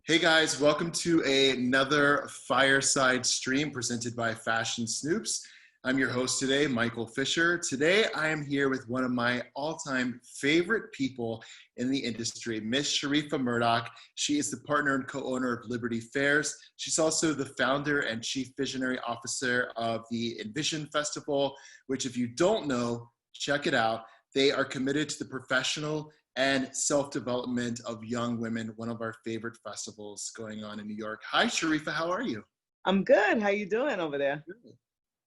Hey guys, welcome to another Fireside Stream presented by Fashion Snoops. I'm your host today, Michael Fisher. Today I am here with one of my all-time favorite people in the industry, Miss Sharifa Murdock. She is the partner and co-owner of Liberty Fairs. She's also the founder and chief visionary officer of the ENVSN Festival, which if you don't know, check it out. They are committed to the professional and self-development of young women, one of our favorite festivals going on in New York. Hi, Sharifa, how are you? I'm good. How you doing over there? Good.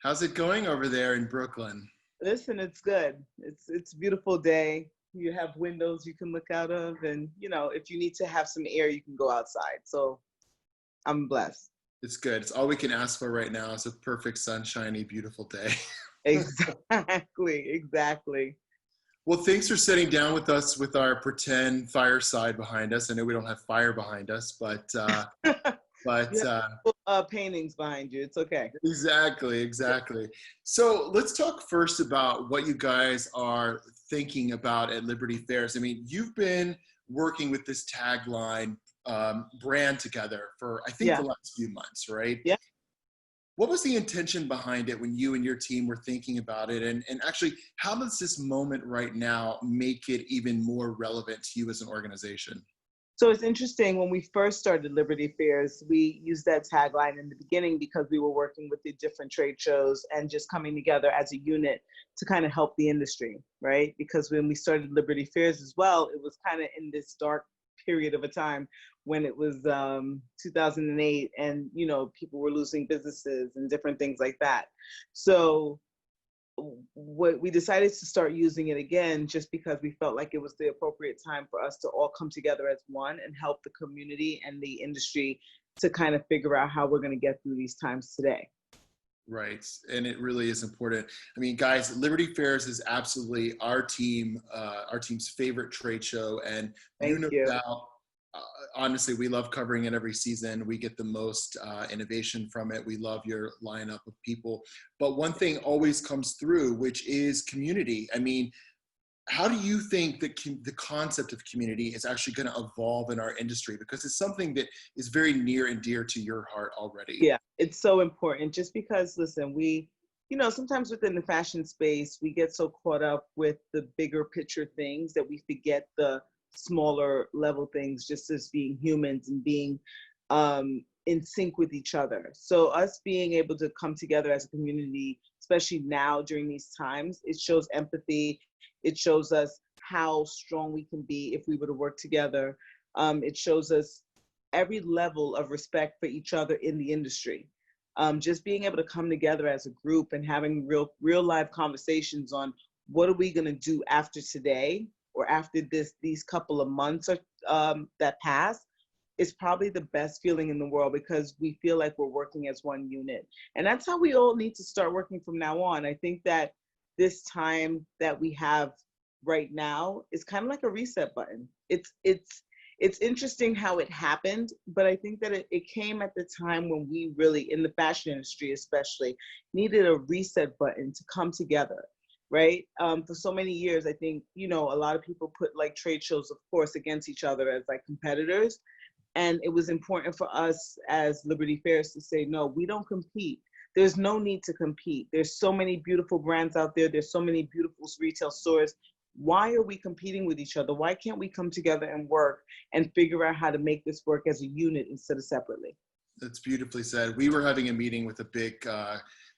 How's it going over there in Brooklyn? Listen, it's good. It's a beautiful day. You have windows you can look out of, and if you need to have some air, you can go outside. So I'm blessed. It's good. It's all we can ask for right now. It's a perfect, sunshiny, beautiful day. Exactly. Well, thanks for sitting down with us with our pretend fireside behind us. I know we don't have fire behind us, but paintings behind you. It's okay. Exactly. So let's talk first about what you guys are thinking about at Liberty Fairs. I mean, you've been working with this tagline brand together for, I think, the last few months, right? Yeah. What was the intention behind it when you and your team were thinking about it? And actually, how does this moment right now make it even more relevant to you as an organization? So it's interesting, when we first started Liberty Fairs, we used that tagline in the beginning because we were working with the different trade shows and just coming together as a unit to kind of help the industry, right? Because when we started Liberty Fairs as well, it was kind of in this dark period of a time when it was 2008 and, people were losing businesses and different things like that. So what we decided to start using it again, just because we felt like it was the appropriate time for us to all come together as one and help the community and the industry to kind of figure out how we're going to get through these times today. Right. And it really is important. I mean, guys, Liberty Fairs is absolutely our team's favorite trade show. And Thank you. Honestly, we love covering it every season. We get the most innovation from it. We love your lineup of people. But one thing always comes through, which is community. I mean, how do you think that the concept of community is actually going to evolve in our industry? Because it's something that is very near and dear to your heart already. Yeah, it's so important. Just because, listen, sometimes within the fashion space, we get so caught up with the bigger picture things that we forget the smaller level things, just as being humans and being in sync with each other. So us being able to come together as a community, especially now during these times, it shows empathy. It shows us how strong we can be if we were to work together. It shows us every level of respect for each other in the industry. Just being able to come together as a group and having real live conversations on what are we going to do after today or after these couple of months that pass, is probably the best feeling in the world, because we feel like we're working as one unit. And that's how we all need to start working from now on. I think that this time that we have right now is kind of like a reset button. It's interesting how it happened, but I think that it came at the time when we really, in the fashion industry especially, needed a reset button to come together. Right? For so many years, I think, a lot of people put like trade shows, of course, against each other as like competitors. And it was important for us as Liberty Fairs to say, no, we don't compete. There's no need to compete. There's so many beautiful brands out there. There's so many beautiful retail stores. Why are we competing with each other? Why can't we come together and work and figure out how to make this work as a unit instead of separately? That's beautifully said. We were having a meeting with a big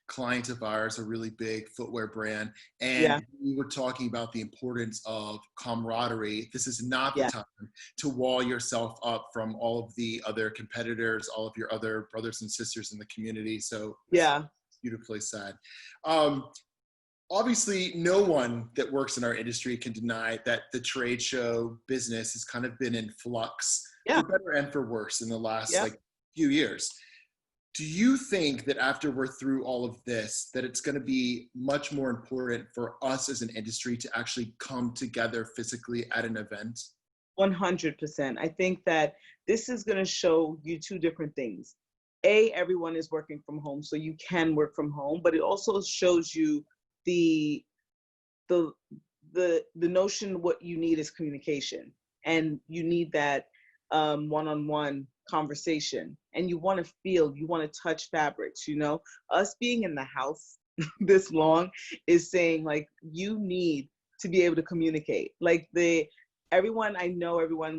client of ours, a really big footwear brand, and we were talking about the importance of camaraderie. This is not the time to wall yourself up from all of the other competitors, all of your other brothers and sisters in the community. So beautifully said. Obviously, no one that works in our industry can deny that the trade show business has kind of been in flux, for better and for worse, in the last few years. Do you think that after we're through all of this, that it's going to be much more important for us as an industry to actually come together physically at an event? 100%. I think that this is going to show you two different things. Everyone is working from home, so you can work from home, but it also shows you the notion what you need is communication, and you need that one-on-one conversation, and you want to feel, you want to touch fabrics, you know. Us being in the house this long is saying like, you need to be able to communicate. Like everyone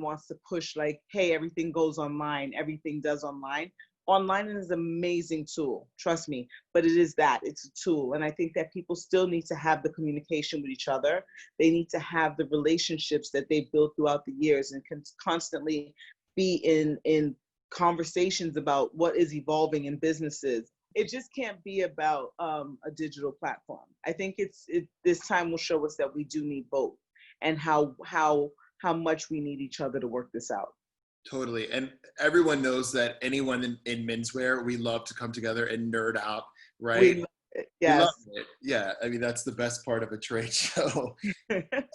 wants to push like, hey, everything goes online, everything does online. Online is an amazing tool, trust me, but it's a tool. And I think that people still need to have the communication with each other. They need to have the relationships that they built throughout the years, and can constantly be in conversations about what is evolving in businesses. It just can't be about a digital platform. I think this time will show us that we do need both, and how much we need each other to work this out. Totally. And everyone knows that anyone in menswear, we love to come together and nerd out, right? Yes. We love it. Yeah. I mean, that's the best part of a trade show.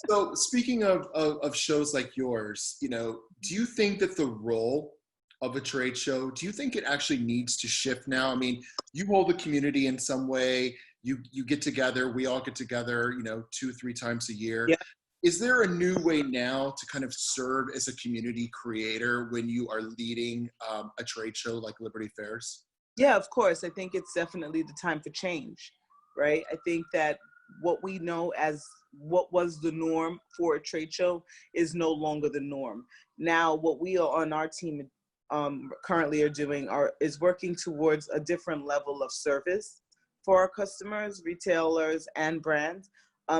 So speaking of shows like yours, you know, do you think that the role of a trade show, do you think it actually needs to shift now? I mean, you hold the community in some way, you get together, we all get together, you know, 2-3 times a year. Yeah. Is there a new way now to kind of serve as a community creator when you are leading a trade show like Liberty Fairs? Yeah, of course. I think it's definitely the time for change, right? I think that what we know as what was the norm for a trade show is no longer the norm. Now, what we are on our team currently are doing is working towards a different level of service for our customers, retailers, and brands.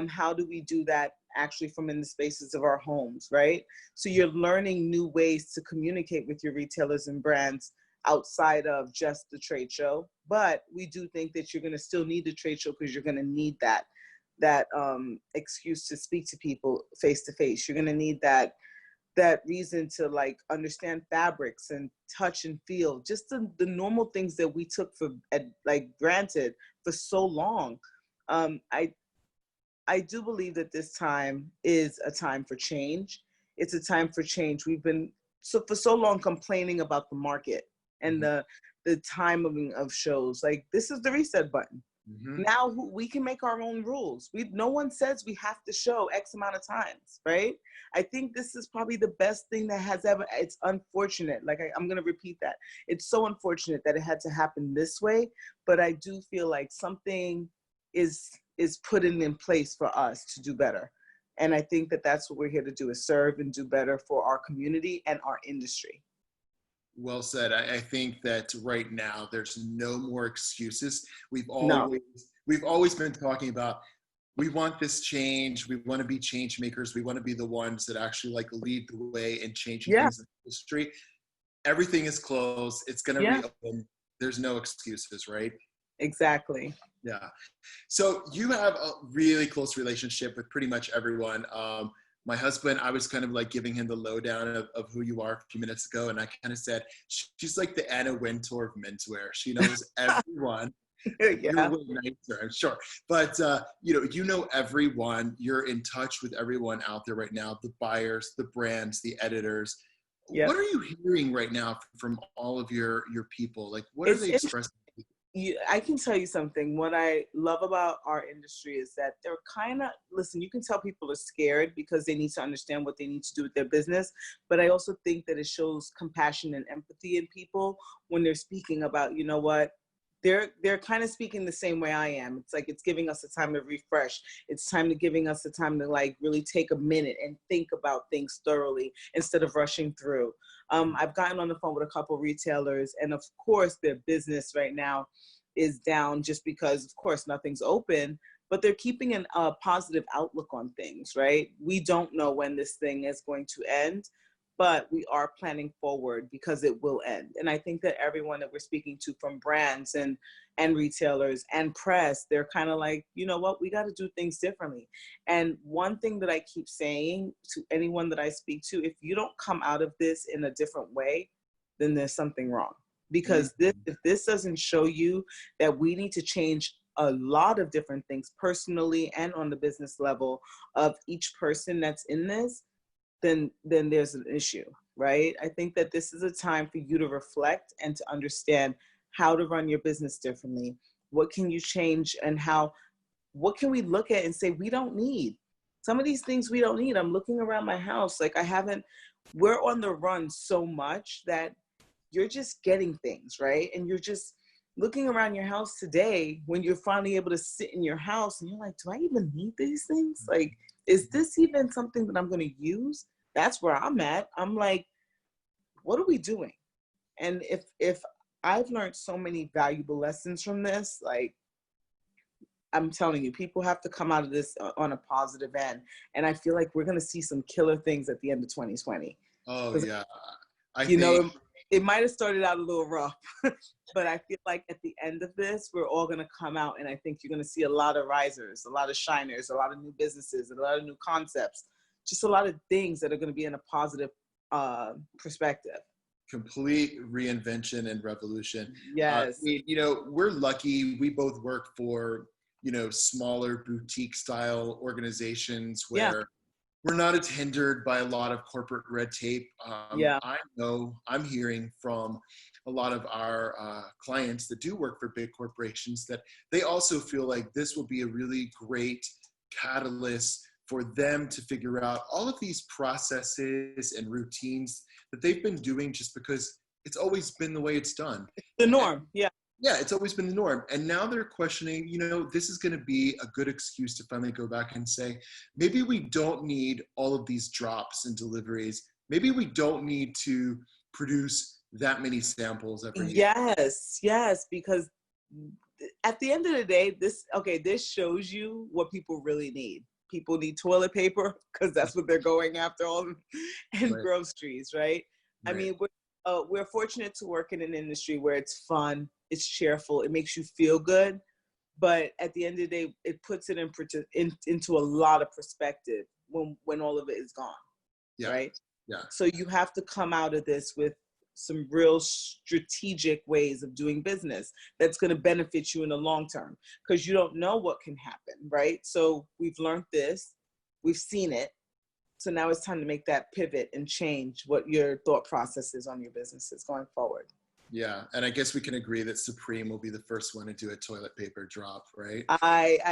How do we do that actually from in the spaces of our homes, right? So you're learning new ways to communicate with your retailers and brands outside of just the trade show. But we do think that you're going to still need the trade show, because you're going to need that excuse to speak to people face to face. You're going to need that reason to like understand fabrics and touch and feel, just the normal things that we took for like granted for so long. I do believe that this time is a time for change. It's a time for change. We've been for so long complaining about the market and the timing of shows. Like, this is the reset button. Mm-hmm. Now we can make our own rules. No one says we have to show X amount of times, right? I think this is probably the best thing that has ever. It's unfortunate. Like I'm going to repeat that. It's so unfortunate that it had to happen this way. But I do feel like something is put in place for us to do better. And I think that that's what we're here to do, is serve and do better for our community and our industry. Well said. I think that right now there's no more excuses. We've always been talking about, we want this change. We want to be change makers. We want to be the ones that actually like lead the way in changing things in the industry. Everything is closed. It's going to reopen. There's no excuses, right? Exactly. Yeah. So you have a really close relationship with pretty much everyone. My husband, I was kind of like giving him the lowdown of who you are a few minutes ago. And I kind of said, she's like the Anna Wintour of menswear. She knows everyone. You're really nicer, I'm sure. But, you know everyone. You're in touch with everyone out there right now, the buyers, the brands, the editors. Yep. What are you hearing right now from all of your people? Like, what are they expressing? I can tell you something. What I love about our industry is that they're kind of, listen, you can tell people are scared because they need to understand what they need to do with their business. But I also think that it shows compassion and empathy in people when they're speaking about, you know what, they're kind of speaking the same way I am. It's like, it's giving us a time to refresh. It's giving us a time to like really take a minute and think about things thoroughly instead of rushing through. I've gotten on the phone with a couple retailers, and of course their business right now is down just because, of course, nothing's open, but they're keeping a positive outlook on things, right? We don't know when this thing is going to end, but we are planning forward because it will end. And I think that everyone that we're speaking to, from brands and retailers and press, they're kind of like, you know what, we got to do things differently. And one thing that I keep saying to anyone that I speak to, if you don't come out of this in a different way, then there's something wrong. Because if this doesn't show you that we need to change a lot of different things personally and on the business level of each person that's in this, then there's an issue, right? I think that this is a time for you to reflect and to understand how to run your business differently. What can you change, and what can we look at and say, we don't need some of these things. We don't need. I'm looking around my house. Like we're on the run so much that you're just getting things, right? And you're just looking around your house today when you're finally able to sit in your house and you're like, do I even need these things? Like, is this even something that I'm going to use? That's where I'm at. I'm like, what are we doing? And if I've learned so many valuable lessons from this, like, I'm telling you, people have to come out of this on a positive end. And I feel like we're going to see some killer things at the end of 2020. Oh, yeah. It might have started out a little rough, but I feel like at the end of this, we're all going to come out. And I think you're going to see a lot of risers, a lot of shiners, a lot of new businesses, a lot of new concepts, just a lot of things that are going to be in a positive perspective. Complete reinvention and revolution. Yes. We're lucky. We both work for, smaller boutique style organizations where we're not as hindered by a lot of corporate red tape. I know I'm hearing from a lot of our clients that do work for big corporations that they also feel like this will be a really great catalyst for them to figure out all of these processes and routines that they've been doing just because it's always been the way it's done. The norm, Yeah, it's always been the norm. And now they're questioning, this is going to be a good excuse to finally go back and say, maybe we don't need all of these drops and deliveries. Maybe we don't need to produce that many samples every year. Yes, because at the end of the day, this shows you what people really need. People need toilet paper because that's what they're going after, and groceries, right? I mean, we're fortunate to work in an industry where it's fun, it's cheerful, it makes you feel good, but at the end of the day, it puts it into a lot of perspective when all of it is gone, right? Yeah. So you have to come out of this with some real strategic ways of doing business that's going to benefit you in the long term, because you don't know what can happen, right? So we've learned this, we've seen it. So now it's time to make that pivot and change what your thought process is on your businesses going forward. Yeah. And I guess we can agree that Supreme will be the first one to do a toilet paper drop, right?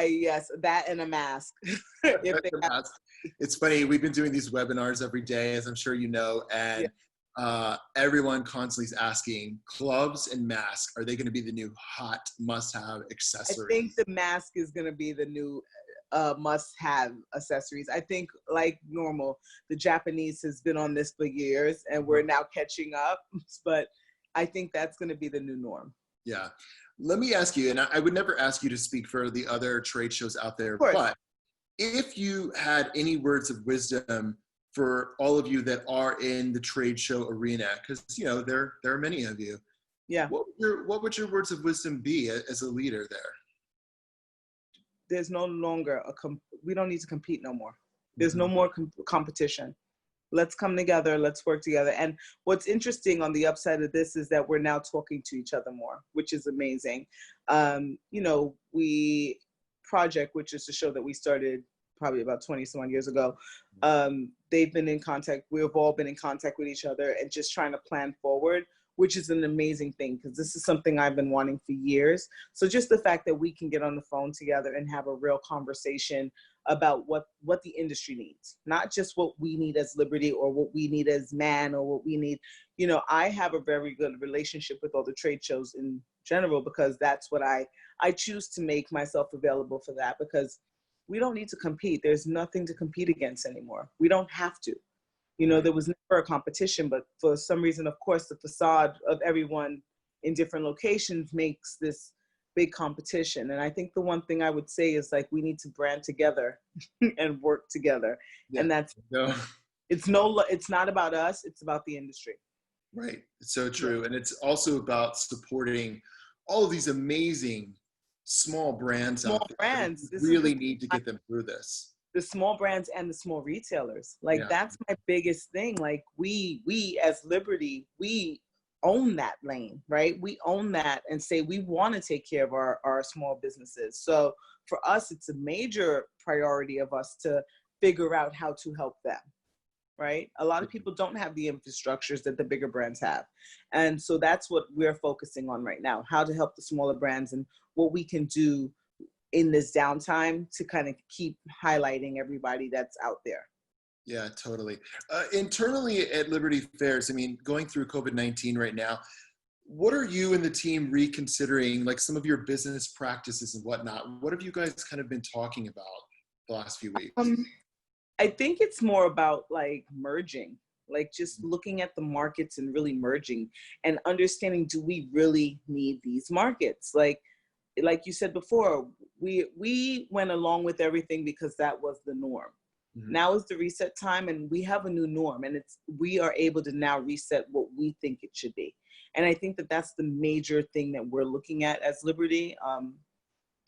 Yes, that and a mask. It's funny. We've been doing these webinars every day, as I'm sure you know, and everyone constantly is asking, gloves and mask, are they going to be the new hot must-have accessory? I think the mask is going to be the new must-have accessories. I think, like normal, the Japanese has been on this for years and we're now catching up, but I think that's going to be the new norm. Yeah. Let me ask you, and I would never ask you to speak for the other trade shows out there, but if you had any words of wisdom for all of you that are in the trade show arena, because there are many of you. Yeah. What would your words of wisdom be as a leader there? There's no longer we don't need to compete no more. There's no more competition. Let's come together. Let's work together. And what's interesting on the upside of this is that we're now talking to each other more, which is amazing. Project, which is a show that we started probably about 20-some years ago. They've been in contact. We've all been in contact with each other and just trying to plan forward, which is an amazing thing because this is something I've been wanting for years. So just the fact that we can get on the phone together and have a real conversation about what the industry needs, not just what we need as Liberty or what we need as MAN or what we need. I have a very good relationship with all the trade shows in general because that's what I choose to make myself available for that, because we don't need to compete. There's nothing to compete against anymore. We don't have to. There was never a competition, but for some reason, of course, the facade of everyone in different locations makes this big competition. And I think the one thing I would say is we need to brand together and work together. Yeah. And that's, it's not about us, it's about the industry. Right. It's so true. Yeah. And it's also about supporting all of these amazing small brands out there. Brands. We really need to get them through this. The small brands and the small retailers. That's my biggest thing. We as Liberty, we own that lane, right? We own that and say we want to take care of our small businesses. So for us, it's a major priority of us to figure out how to help them, right? A lot of people don't have the infrastructures that the bigger brands have. And so that's what we're focusing on right now, how to help the smaller brands and what we can do in this downtime to kind of keep highlighting everybody that's out there. Yeah, totally. Internally at Liberty Fairs, I mean, going through COVID-19 right now, what are you and the team reconsidering, like some of your business practices and whatnot? What have you guys kind of been talking about the last few weeks? I think it's more about like merging, like just looking at the markets and really merging and understanding, do we really need these markets? Like you said before, we went along with everything because that was the norm. Mhm. Now is the reset time, and we have a new norm, and we are able to now reset what we think it should be. And I think that that's the major thing that we're looking at as Liberty,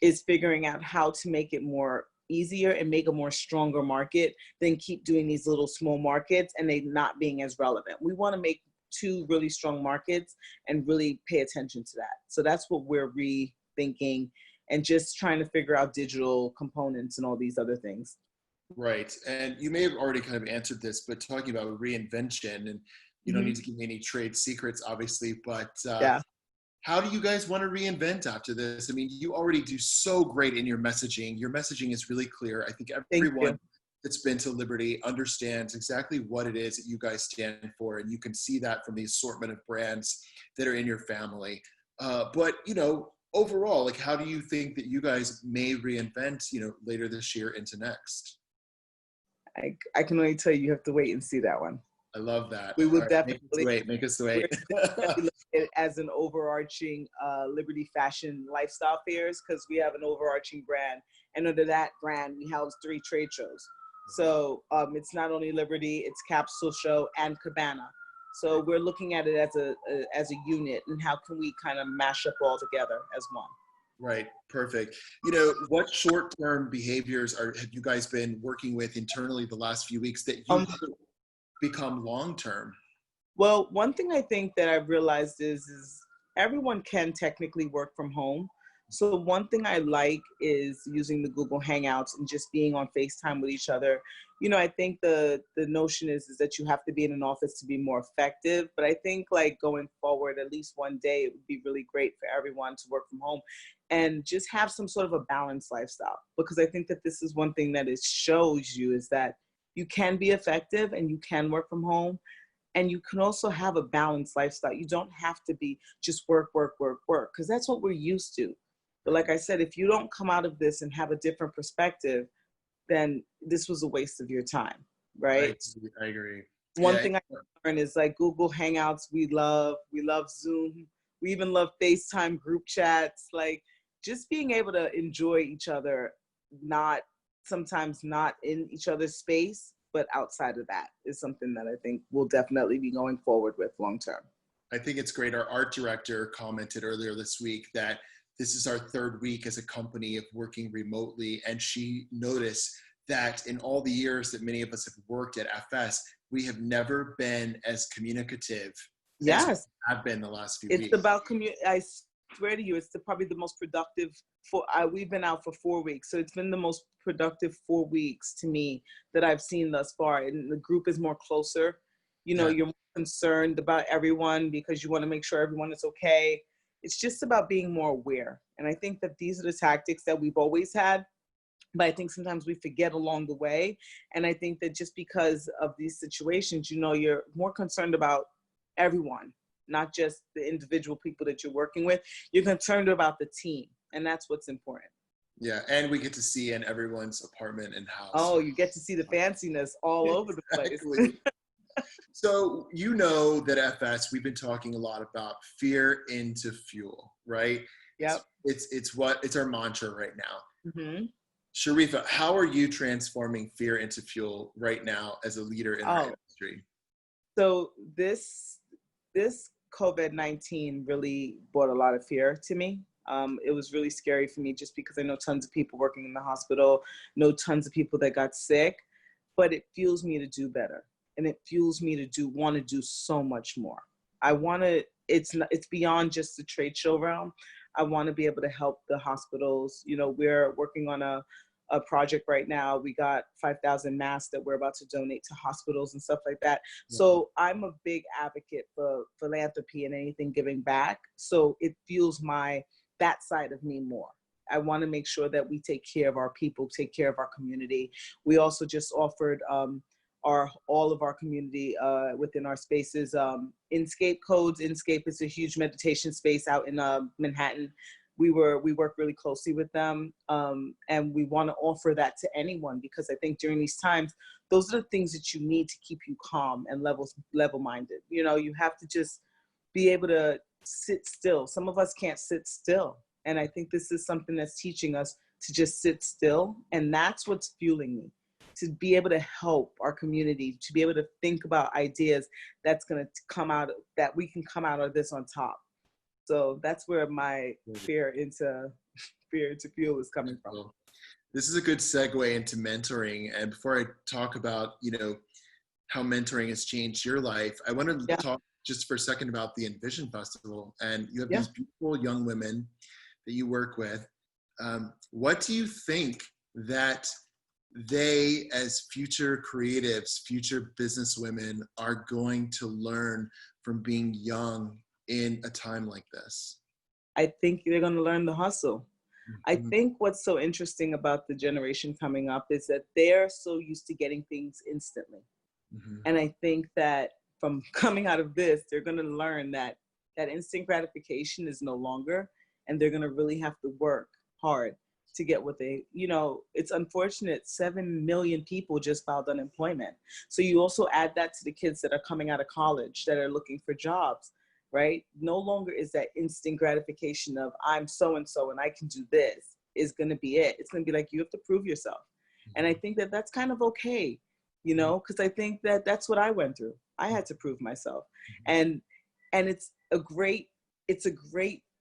is figuring out how to make it more easier and make a more stronger market than keep doing these little small markets and they not being as relevant. We want to make two really strong markets and really pay attention to that. So that's what we're rethinking and just trying to figure out digital components and all these other things. Right. And you may have already kind of answered this, but talking about reinvention, and you don't need to give me any trade secrets, obviously, but Yeah. how do you guys want to reinvent after this? I mean, you already do so great in your messaging. Your messaging is really clear. I think everyone that's been to Liberty understands exactly what it is that you guys stand for. And you can see that from the assortment of brands that are in your family. But, you know, overall, like, how do you think that you guys may reinvent, you know, later this year into next? I can only tell you, you have to wait and see that one. I love that. We would right, definitely make us wait. look at it as an overarching Liberty Fashion Lifestyle Fairs, because we have an overarching brand, and under that brand we house 3 trade shows. So it's not only Liberty, it's Capsule Show and Cabana. So we're looking at it as a unit, and how can we kind of mash up all together as one. Right, perfect. You know, what short-term behaviors have you guys been working with internally the last few weeks that you hope become long-term? Well, one thing I think that I've realized is everyone can technically work from home. So one thing I like is using the Google Hangouts and just being on FaceTime with each other. You know, I think the notion is that you have to be in an office to be more effective. But I think like going forward, at least one day, it would be really great for everyone to work from home and just have some sort of a balanced lifestyle. Because I think that this is one thing that it shows you, is that you can be effective and you can work from home. And you can also have a balanced lifestyle. You don't have to be just work, because that's what we're used to. But like I said, if you don't come out of this and have a different perspective, then this was a waste of your time, right? I agree. One thing I learned is like Google Hangouts, we love Zoom. We even love FaceTime group chats. Like just being able to enjoy each other, sometimes not in each other's space, but outside of that is something that I think we'll definitely be going forward with long term. I think it's great. Our art director commented earlier this week that this is our 3rd week as a company of working remotely. And she noticed that in all the years that many of us have worked at FS, we have never been as communicative as we have been the last few weeks. It's about I swear to you, it's probably the most productive. We've been out for 4 weeks, so it's been the most productive 4 weeks to me that I've seen thus far. And the group is more closer. You know, you're more concerned about everyone because you want to make sure everyone is okay. It's just about being more aware. And I think that these are the tactics that we've always had, but I think sometimes we forget along the way. And I think that just because of these situations, you know, you're more concerned about everyone, not just the individual people that you're working with. You're concerned about the team, and that's what's important. Yeah, and we get to see in everyone's apartment and house. Oh, you get to see the fanciness all over the place. So, you know that FS, we've been talking a lot about fear into fuel, right? Yep. It's our mantra right now. Mm-hmm. Sharifa, how are you transforming fear into fuel right now as a leader in our industry? So this COVID-19 really brought a lot of fear to me. It was really scary for me just because I know tons of people working in the hospital, know tons of people that got sick, but it fuels me to do better. And it fuels me to want to do so much more. It's beyond just the trade show realm. I want to be able to help the hospitals. You know, we're working on a project right now. We got 5,000 masks that we're about to donate to hospitals and stuff like that. Mm-hmm. So I'm a big advocate for philanthropy and anything giving back. So it fuels that side of me more. I want to make sure that we take care of our people, take care of our community. We also just offered all of our community within our spaces. Inscape Codes. Inscape is a huge meditation space out in Manhattan. We work really closely with them, and we want to offer that to anyone, because I think during these times, those are the things that you need to keep you calm and level-minded. You know, you have to just be able to sit still. Some of us can't sit still, and I think this is something that's teaching us to just sit still, and that's what's fueling me, to be able to help our community, to be able to think about ideas that's going to come out, that we can come out of this on top. So that's where my fear into fuel is coming from. This is a good segue into mentoring. And before I talk about, you know, how mentoring has changed your life, I want to talk just for a second about the Envision Festival. And you have these beautiful young women that you work with. What do you think that they, as future creatives, future businesswomen, are going to learn from being young in a time like this? I think they're going to learn the hustle. I think what's so interesting about the generation coming up is that they're so used to getting things instantly. And I think that from coming out of this, they're going to learn that instant gratification is no longer, and they're going to really have to work hard to get what they, you know, it's unfortunate, 7 million people just filed unemployment. So you also add that to the kids that are coming out of college that are looking for jobs, right? No longer is that instant gratification of I'm so-and-so and I can do this is going to be it. It's going to be like, you have to prove yourself. And I think that that's kind of okay, you know, because I think that that's what I went through. I had to prove myself. And it's a great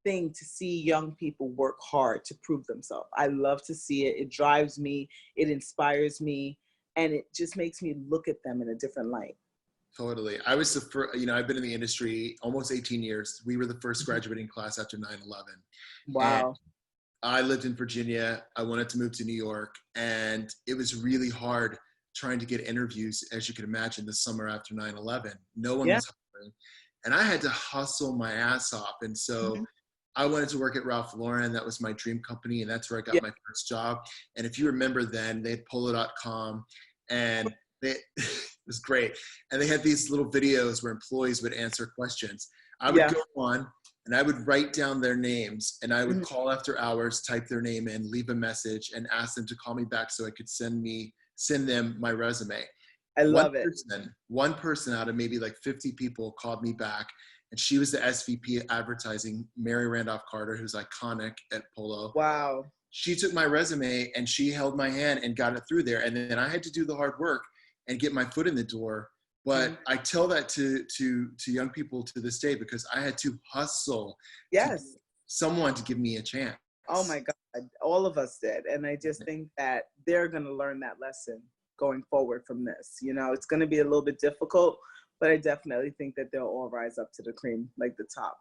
thing to see young people work hard to prove themselves. I love to see it. It drives me, it inspires me, and it just makes me look at them in a different light. Totally. I was the first, you know, I've been in the industry almost 18 years. We were the first graduating class after 9/11. Wow. And I lived in Virginia. I wanted to move to New York, and it was really hard trying to get interviews, as you can imagine, the summer after 9/11. No one was hiring, and I had to hustle my ass off. And so I wanted to work at Ralph Lauren. That was my dream company, and that's where I got my first job. And if you remember then, they had Polo.com, and it was great. And they had these little videos where employees would answer questions. I would go on and I would write down their names, and I would call after hours, type their name in, leave a message, and ask them to call me back so I could send them my resume. I love it. One person out of maybe like 50 people called me back, and she was the SVP advertising, Mary Randolph Carter, who's iconic at Polo. Wow. She took my resume and she held my hand and got it through there. And then I had to do the hard work and get my foot in the door. But I tell that to young people to this day, because I had to hustle. Yes. Someone to give me a chance. Oh my God. All of us did. And I just think that they're going to learn that lesson going forward from this. You know, it's going to be a little bit difficult, but I definitely think that they'll all rise up to the cream, like the top.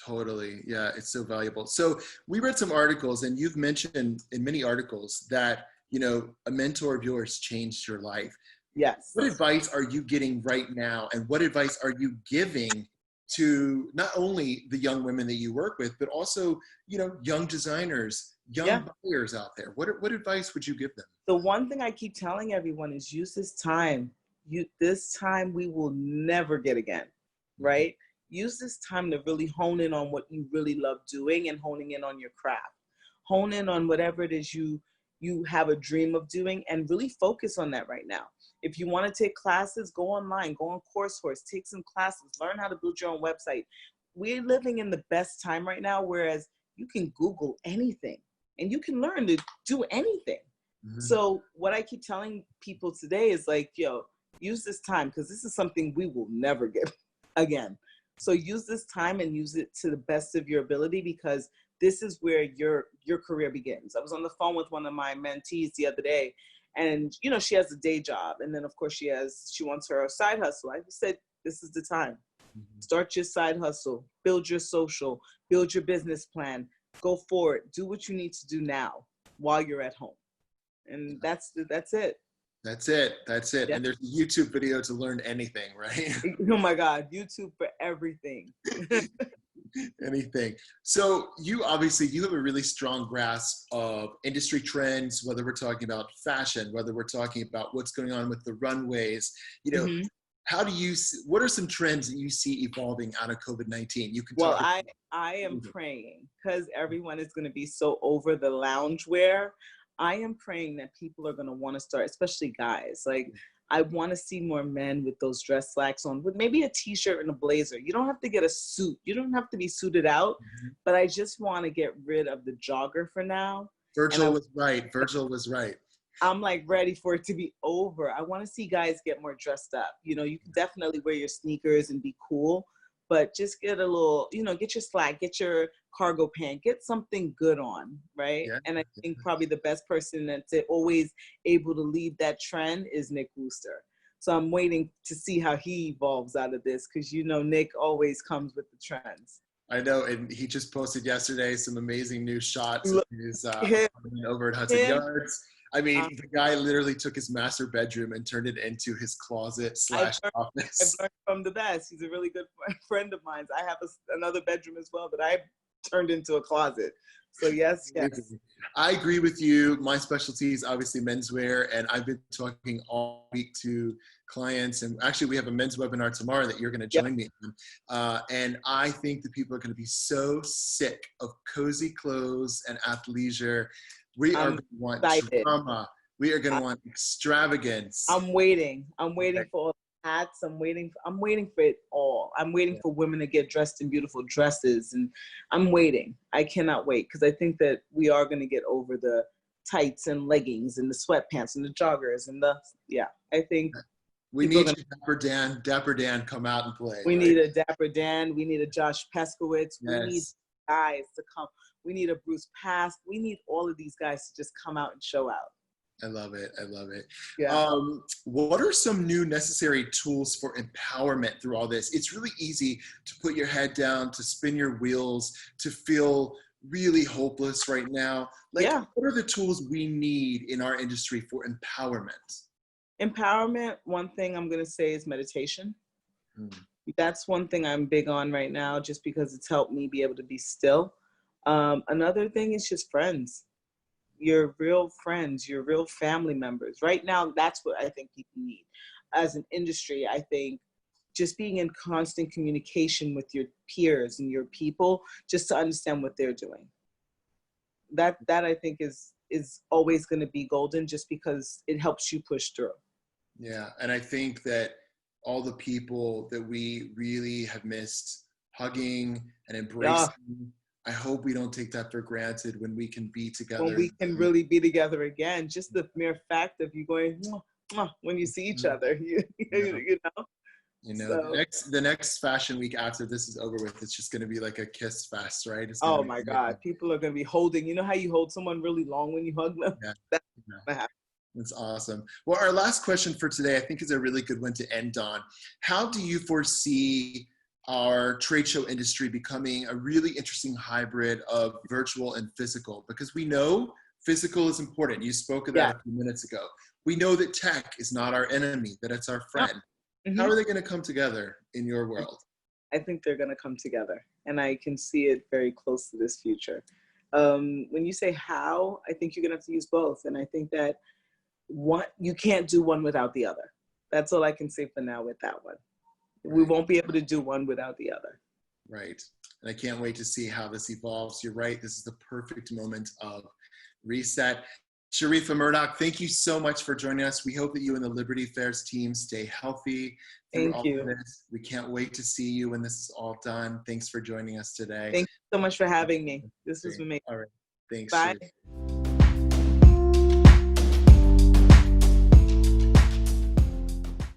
Totally. Yeah, it's so valuable. So we read some articles, and you've mentioned in many articles that, you know, a mentor of yours changed your life. Yes. What advice are you getting right now? And what advice are you giving to not only the young women that you work with, but also, you know, young designers, young buyers out there? What advice would you give them? The one thing I keep telling everyone is use this time. This time we will never get again, right? Use this time to really hone in on what you really love doing and honing in on your craft. Hone in on whatever it is you have a dream of doing, and really focus on that right now. If you want to take classes, go online, go on CourseHorse, take some classes, learn how to build your own website. We're living in the best time right now, whereas you can Google anything and you can learn to do anything. So what I keep telling people today is like, yo, use this time, because this is something we will never get again. So use this time and use it to the best of your ability, because this is where your career begins. I was on the phone with one of my mentees the other day, and you know, she has a day job, and then of course she wants her side hustle. I just said, this is the time. Start your side hustle, build your social, build your business plan, go for it. Do what you need to do now while you're at home. And that's it. That's it. Yeah. And there's a YouTube video to learn anything, right? Oh my God, YouTube for everything. Anything. So you obviously, you have a really strong grasp of industry trends, whether we're talking about fashion, whether we're talking about what's going on with the runways, you know, Mhm. how do you, what are some trends that you see evolving out of COVID-19? You can Well, talk I am praying because everyone is going to be so over the loungewear. I am praying that people are going to want to start, especially guys. Like, I want to see more men with those dress slacks on, with maybe a t-shirt and a blazer. You don't have to get a suit. You don't have to be suited out, but I just want to get rid of the jogger for now. Virgil was right. Virgil was right. I'm like ready for it to be over. I want to see guys get more dressed up. You know, you can definitely wear your sneakers and be cool, but just get a little, you know, get your slack, get your cargo pant, get something good on, right? Yeah. And I think probably the best person that's always able to lead that trend is Nick Wooster. So I'm waiting to see how he evolves out of this, because you know Nick always comes with the trends. I know, and he just posted yesterday some amazing new shots of Look, his him, over at Hudson him, Yards. I mean, the guy literally took his master bedroom and turned it into his closet / I've office. learned from the best. He's a really good friend of mine. I have another bedroom as well that I turned into a closet. So yes. I agree with you. My specialty is obviously menswear, and I've been talking all week to clients, and actually we have a men's webinar tomorrow that you're going to join me on. And I think that people are going to be so sick of cozy clothes and athleisure. We are going to want drama. We are going to want extravagance. I'm waiting for all the hats. I'm waiting for it all. I'm waiting for women to get dressed in beautiful dresses, and I'm waiting. I cannot wait, because I think that we are going to get over the tights and leggings and the sweatpants and the joggers and I think we need Dapper Dan come out and play. We need a Dapper Dan. We need a Josh Peskowitz. We need guys to come. We need a Bruce Pass. We need all of these guys to just come out and show out. I love it. I love it. Yeah. What are some new necessary tools for empowerment through all this? It's really easy to put your head down, to spin your wheels, to feel really hopeless right now. What are the tools we need in our industry for empowerment? Empowerment, one thing I'm going to say is meditation. That's one thing I'm big on right now, just because it's helped me be able to be still. Another thing is just friends. Your real friends, your real family members. Right now, that's what I think people need. As an industry, I think just being in constant communication with your peers and your people, just to understand what they're doing. That I think is always going to be golden, just because it helps you push through. Yeah, and I think that all the people that we really have missed hugging and embracing, I hope we don't take that for granted when we can be together. When we can really be together again, just the mere fact of you going, mwah, mwah, when you see each other, you know? The next fashion week after this is over with, it's just going to be like a kiss fest, right? Oh my God. People are going to be holding, you know how you hold someone really long when you hug them? That's what happens. That's awesome. Well, our last question for today, I think, is a really good one to end on. How do you foresee our trade show industry becoming a really interesting hybrid of virtual and physical? Because we know physical is important. You spoke of that a few minutes ago. We know that tech is not our enemy, that it's our friend. How are they going to come together in your world? I think they're going to come together, and I can see it very close to this future. When you say how, I think you're going to have to use both. And I think that you can't do one without the other. That's all I can say for now with that one. We won't be able to do one without the other. Right. And I can't wait to see how this evolves. You're right. This is the perfect moment of reset. Sharifa Murdock, thank you so much for joining us. We hope that you and the Liberty Affairs team stay healthy through all of this. We can't wait to see you when this is all done. Thanks for joining us today. Thanks so much for having me. This was amazing. All right. Thanks. Bye. Sharifa.